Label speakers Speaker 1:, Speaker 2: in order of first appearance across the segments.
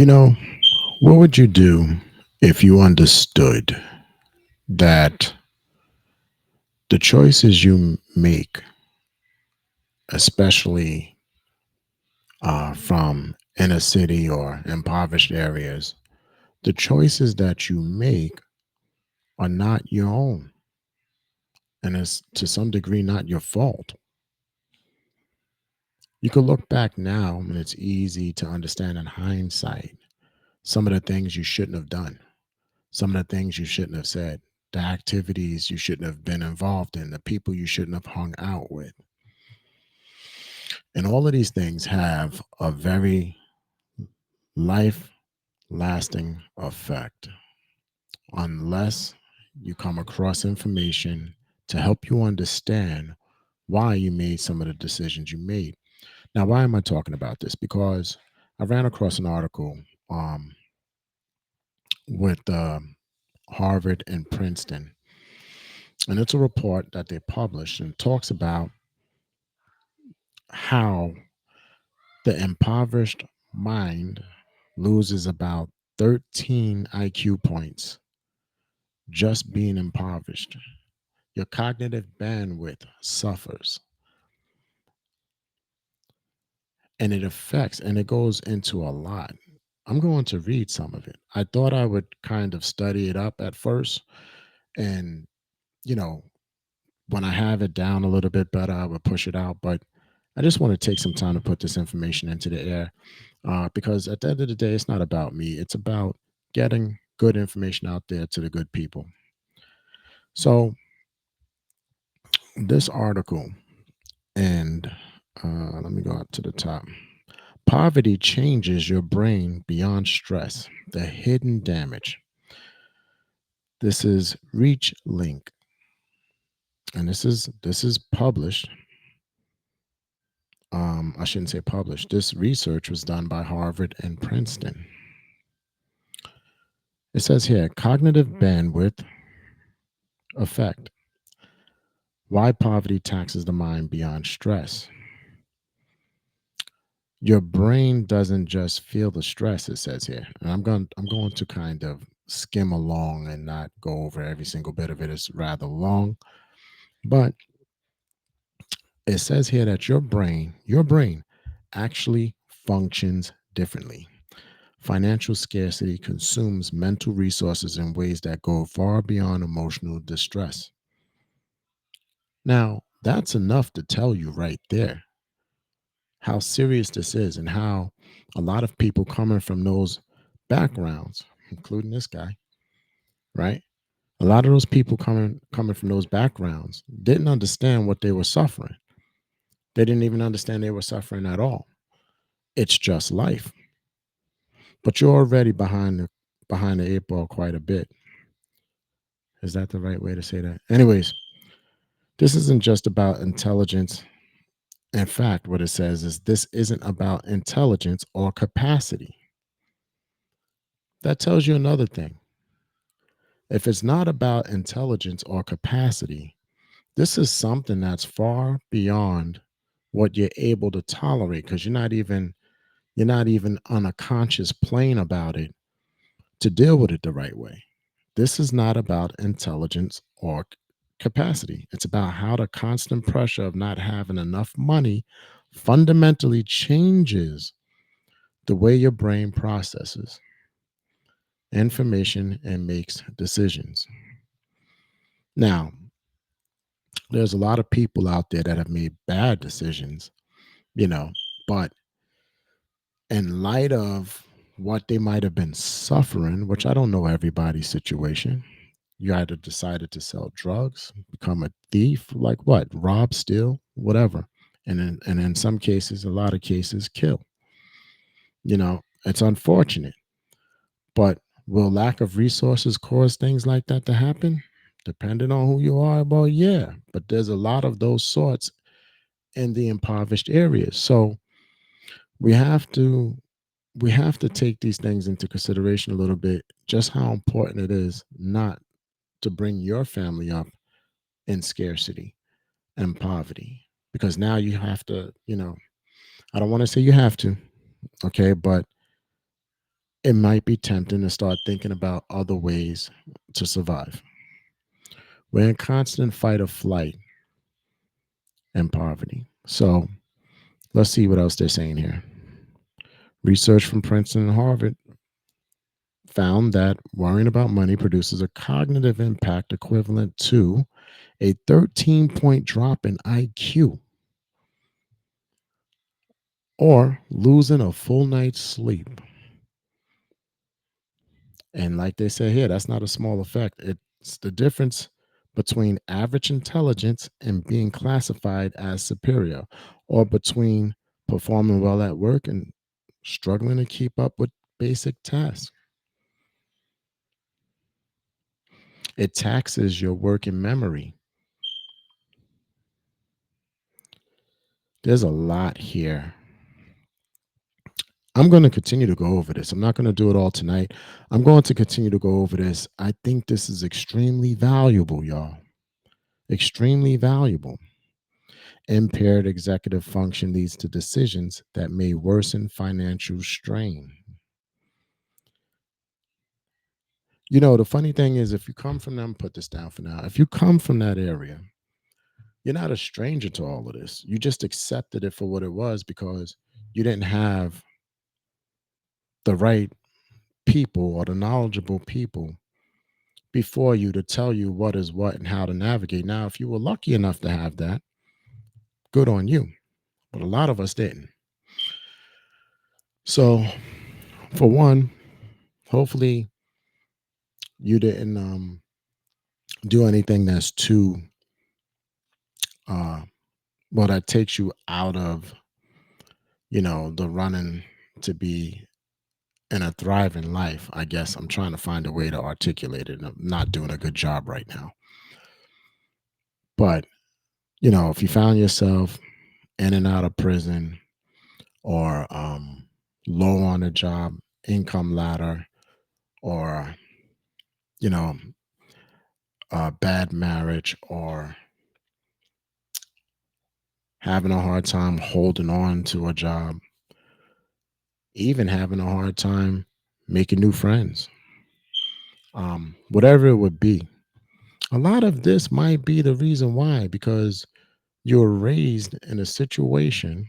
Speaker 1: You know, what would you do if you understood that the choices you make, especially from inner city or impoverished areas, the choices that you make are not your own and it's to some degree not your fault? You can look back now and it's easy to understand in hindsight some of the things you shouldn't have done, some of the things you shouldn't have said, the activities you shouldn't have been involved in, the people you shouldn't have hung out with. And all of these things have a very life lasting effect unless you come across information to help you understand why you made some of the decisions you made. Now, why am I talking about this? Because I ran across an article um, with Harvard and Princeton, and it's a report that they published and talks about how the impoverished mind loses about 13 IQ points just being impoverished. Your cognitive bandwidth suffers and it affects and it goes into a lot. I'm going to read some of it. I thought I would kind of study it up at first and, you know, when I have it down a little bit better, I would push it out. But I just want to take some time to put this information into the air because at the end of the day, it's not about me. It's about getting good information out there to the good people. So, this article, and let me go up to the top. Poverty changes your brain beyond stress, the hidden damage. This is Reach Link, and this is published. I shouldn't say published. This research was done by Harvard and Princeton. It says here cognitive bandwidth effect. Why poverty taxes the mind beyond stress. Your brain doesn't just feel the stress, it says here. And I'm going to kind of skim along and not go over every single bit of it. It's rather long. But it says here that your brain actually functions differently. Financial scarcity consumes mental resources in ways that go far beyond emotional distress. Now, that's enough to tell you right there how serious this is and how a lot of people coming from those backgrounds, including this guy, right? A lot of those people coming from those backgrounds didn't understand what they were suffering. They didn't even understand they were suffering at all. It's just life. But you're already behind the eight ball quite a bit. Is that the right way to say that? Anyways, this isn't just about intelligence. In fact, what it says is this isn't about intelligence or capacity. That tells you another thing. If it's not about intelligence or capacity, this is something that's far beyond what you're able to tolerate because you're not even on a conscious plane about it to deal with it the right way. This is not about intelligence or capacity. It's about how the constant pressure of not having enough money fundamentally changes the way your brain processes information and makes decisions. Now, there's a lot of people out there that have made bad decisions, you know, but in light of what they might have been suffering, which I don't know everybody's situation, you either decided to sell drugs, become a thief, like what, rob, steal, whatever, and in some cases, a lot of cases, kill. It's unfortunate, but will lack of resources cause things like that to happen? Depending on who you are, well, yeah, but there's a lot of those sorts in the impoverished areas. So we have to we have to take these things into consideration a little bit, just how important it is not to bring your family up in scarcity and poverty. Because now you have to, I don't want to say you have to, okay, but it might be tempting to start thinking about other ways to survive. We're in constant fight or flight and poverty. So let's see what else they're saying here. Research from Princeton and Harvard found that worrying about money produces a cognitive impact equivalent to a 13-point drop in IQ or losing a full night's sleep. And like they say here, that's not a small effect. It's the difference between average intelligence and being classified as superior, or between performing well at work and struggling to keep up with basic tasks. It taxes your working memory. There's a lot here. I'm going to continue to go over this. I'm not going to do it all tonight. I'm going to continue to go over this. I think this is extremely valuable, y'all. Extremely valuable. Impaired executive function leads to decisions that may worsen financial strain. You know, the funny thing is, if you come from them, put this down for now. If you come from that area, you're not a stranger to all of this. You just accepted it for what it was because you didn't have the right people or the knowledgeable people before you to tell you what is what and how to navigate. Now, if you were lucky enough to have that, good on you. But a lot of us didn't. So, for one, hopefully you didn't do anything that's too uh well that takes you out of the running to be in a thriving life. I guess I'm trying to find a way to articulate it, and I'm not doing a good job right now. But if you found yourself in and out of prison, or low on a job income ladder, or you know a bad marriage, or having a hard time holding on to a job, even having a hard time making new friends, whatever it would be. A lot of this might be the reason why, because you were raised in a situation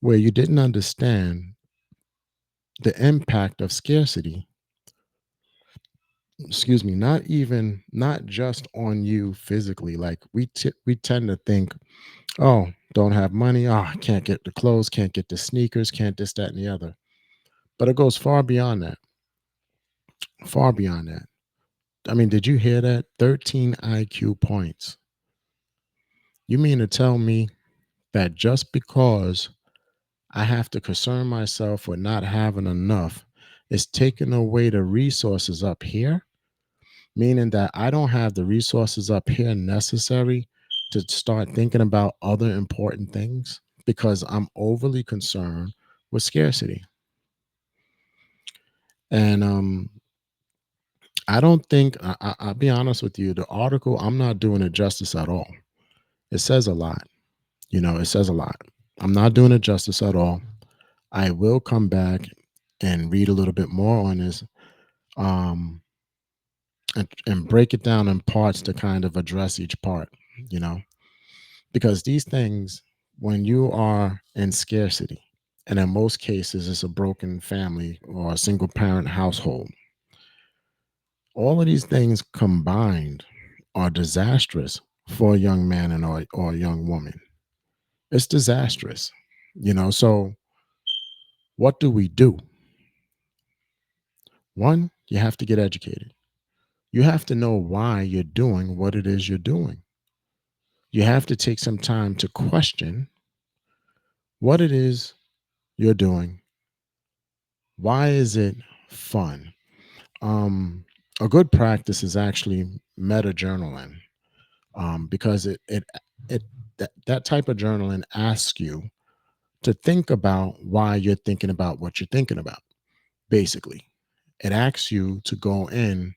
Speaker 1: where you didn't understand the impact of scarcity. Excuse me, not just on you physically. Like we tend to think, oh, don't have money, oh, can't get the clothes, can't get the sneakers, can't this, that, and the other. But it goes far beyond that. Far beyond that. I mean, did you hear that? 13 IQ points. You mean to tell me that just because I have to concern myself with not having enough is taking away the resources up here? Meaning that I don't have the resources up here necessary to start thinking about other important things because I'm overly concerned with scarcity. And I don't think I'll be honest with you. The article, I'm not doing it justice at all. It says a lot. It says a lot. I'm not doing it justice at all. I will come back and read a little bit more on this, um, and break it down in parts to kind of address each part. You know, because these things, when you are in scarcity, and in most cases it's a broken family or a single parent household, all of these things combined are disastrous for a young man or a young woman. It's disastrous. So what do we do? One, you have to get educated. You have to know why you're doing what it is you're doing. You have to take some time to question what it is you're doing. Why is it fun? Um, a good practice is actually meta journaling, because it that type of journaling asks you to think about why you're thinking about what you're thinking about. Basically, it asks you to go in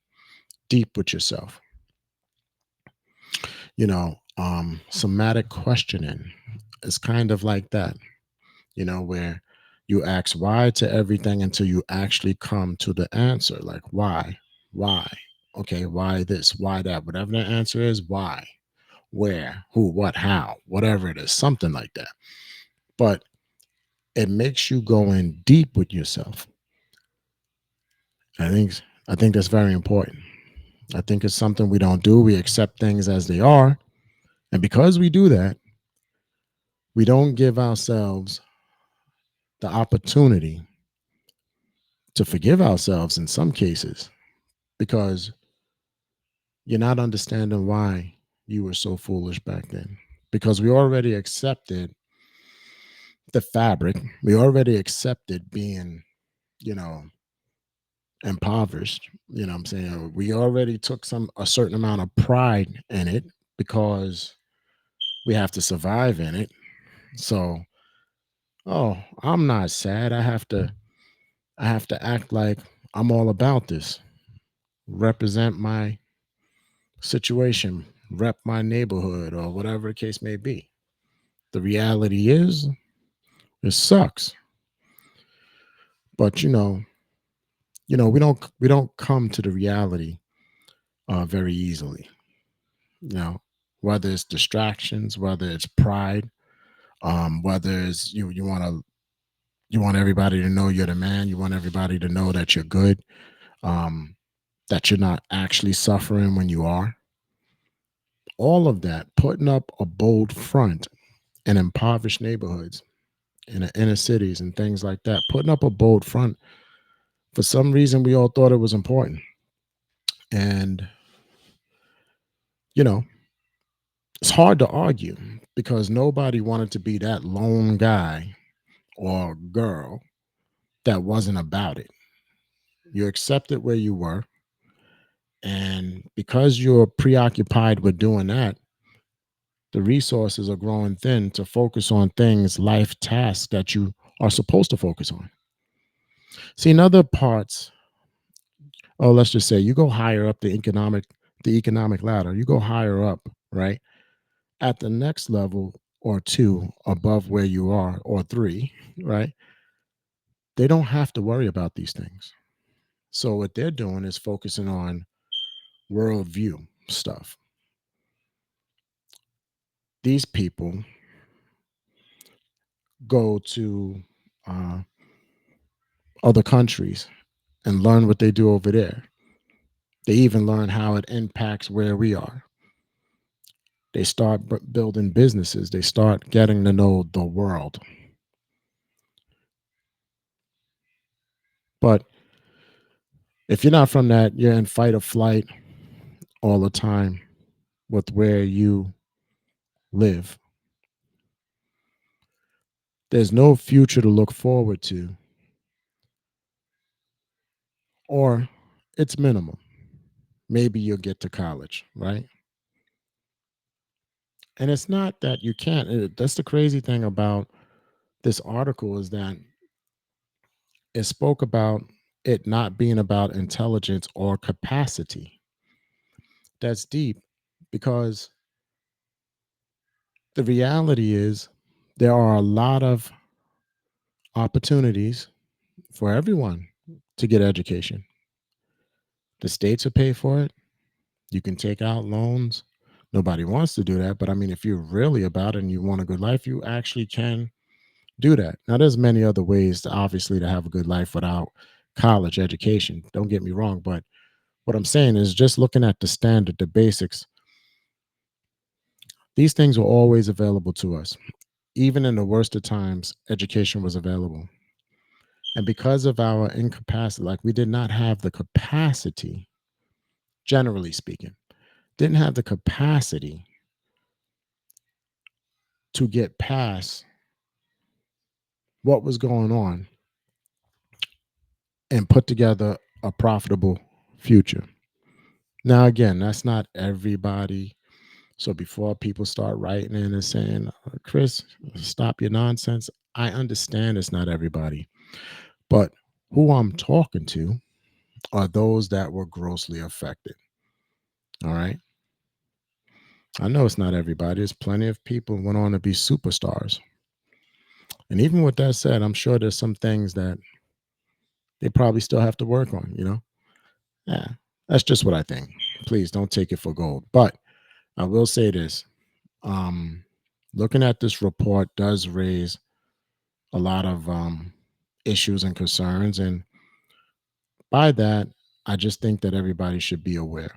Speaker 1: deep with yourself. Somatic questioning is kind of like that. Where You ask why to everything until you actually come to the answer. Like, why? Why? Okay, why this? Why that? Whatever the answer is, why? Where? Who? What? How? Whatever it is, something like that. But it makes you go in deep with yourself. I think I think that's very important. I think it's something we don't do. We accept things as they are. And because we do that, we don't give ourselves the opportunity to forgive ourselves in some cases because you're not understanding why you were so foolish back then. Because we already accepted the fabric, we already accepted being, you know, impoverished. You know what I'm saying? We already took a certain amount of pride in it because we have to survive in it. So, oh, I'm not sad. I have to act like I'm all about this. Represent my situation, rep my neighborhood or whatever the case may be. The reality is it sucks. But we don't come to the reality very easily. You know, whether it's distractions, whether it's pride, whether it's you want everybody to know you're the man, you want everybody to know that you're good, um, that you're not actually suffering when you are. All of that, putting up a bold front in impoverished neighborhoods, in the inner cities and things like that, putting up a bold front. For some reason, we all thought it was important, and you know, it's hard to argue because nobody wanted to be that lone guy or girl that wasn't about it. You accepted where you were. And because you're preoccupied with doing that, the resources are growing thin to focus on things, life tasks that you are supposed to focus on. See, in other parts, oh, let's just say you go higher up the economic ladder, you go higher up, right? At the next level or two above where you are, or three, right? They don't have to worry about these things. So what they're doing is focusing on worldview stuff. These people go to uh, other countries and learn what they do over there. They even learn how it impacts where we are. They start building businesses. They start getting to know the world. But if you're not from that, you're in fight or flight all the time with where you live. There's no future to look forward to, or it's minimal. Maybe you'll get to college, right? And it's not that you can't. That's the crazy thing about this article is that it spoke about it not being about intelligence or capacity. That's deep because the reality is there are a lot of opportunities for everyone to get education. The states will pay for it. You can take out loans. Nobody wants to do that, but I mean, if you're really about it and you want a good life, you actually can do that. Now, there's many other ways to obviously to have a good life without college education. Don't get me wrong, but what I'm saying is just looking at the standard, the basics, these things were always available to us. Even in the worst of times, education was available. And because of our incapacity, like we did not have the capacity, generally speaking, didn't have the capacity to get past what was going on and put together a profitable future. Now, again, that's not everybody. So before people start writing in and saying, Chris, stop your nonsense, I understand it's not everybody. But who I'm talking to are those that were grossly affected. All right. I know it's not everybody. There's plenty of people who went on to be superstars. And even with that said, I'm sure there's some things that they probably still have to work on, Yeah. That's just what I think. Please don't take it for gold. But I will say this. Um, Looking at this report does raise a lot of issues and concerns. And by that, I just think that everybody should be aware.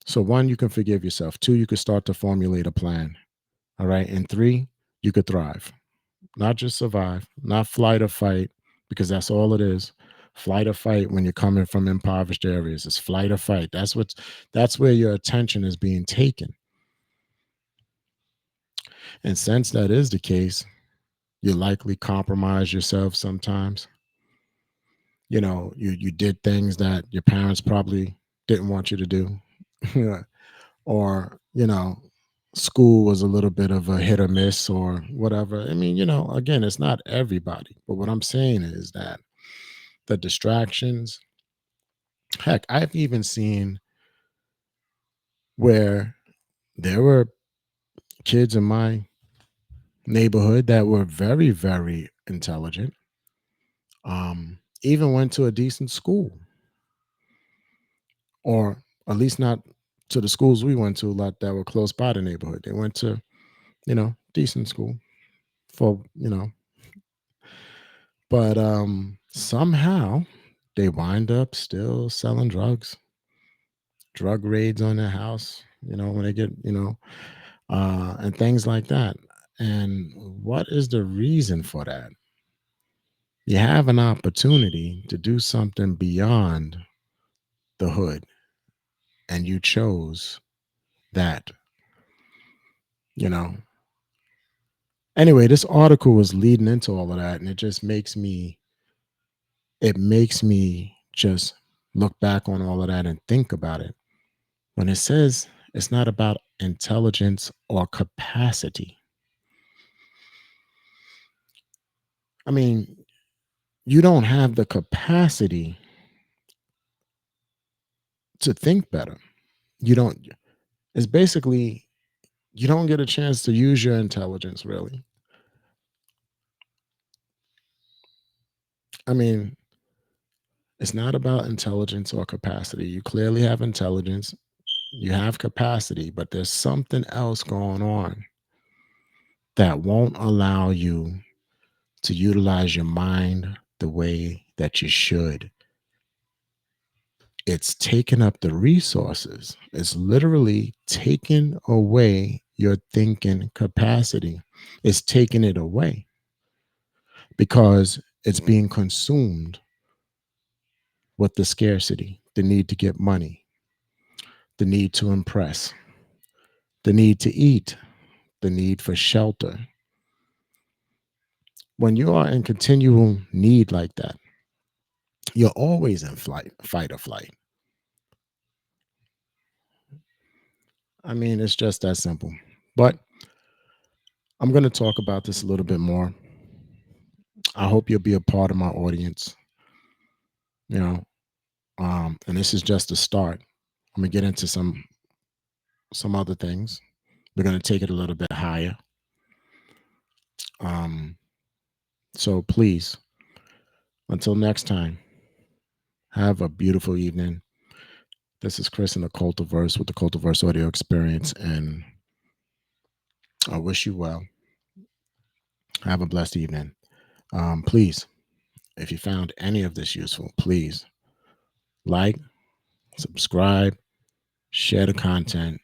Speaker 1: So, one, you can forgive yourself. Two, you could start to formulate a plan. All right. And three, you could thrive, not just survive, not flight or fight, because that's all it is. Flight or fight when you're coming from impoverished areas. It's flight or fight. That's where your attention is being taken. And since that is the case, you likely compromise yourself sometimes. You did things that your parents probably didn't want you to do. Or, school was a little bit of a hit or miss or whatever. I mean, again, it's not everybody. But what I'm saying is that the distractions, heck, I've even seen where there were kids in my neighborhood that were very, very intelligent, even went to a decent school, or at least not to the schools we went to, like that were close by the neighborhood. They went to, decent school for, but somehow they wind up still selling drugs, drug raids on their house, when they get, and things like that. And what is the reason for that? You have an opportunity to do something beyond the hood, and you chose that, you know. Anyway, this article was leading into all of that, and it makes me just look back on all of that and think about it. When it says it's not about intelligence or capacity, I mean, you don't have the capacity to think better. You don't, it's basically, you don't get a chance to use your intelligence, really. I mean, it's not about intelligence or capacity. You clearly have intelligence, you have capacity, but there's something else going on that won't allow you to utilize your mind the way that you should. It's taking up the resources. It's literally taking away your thinking capacity. It's taking it away because it's being consumed with the scarcity, the need to get money, the need to impress, the need to eat, the need for shelter. When you are in continual need like that, you're always in fight or flight. I mean, it's just that simple. But I'm going to talk about this a little bit more. I hope you'll be a part of my audience, you know, and this is just a start. I'm going to get into some other things. We're going to take it a little bit higher. Um, so please, until next time, have a beautiful evening. This is Chris in the Cultiverse with the Cultiverse Audio Experience, and I wish you well. Have a blessed evening. Please, if you found any of this useful, please like, subscribe, share the content.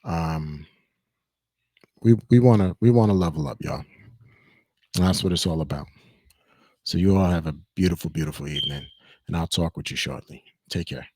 Speaker 1: Um, we wanna level up, y'all. And that's what it's all about. So you all have a beautiful, beautiful evening, and I'll talk with you shortly. Take care.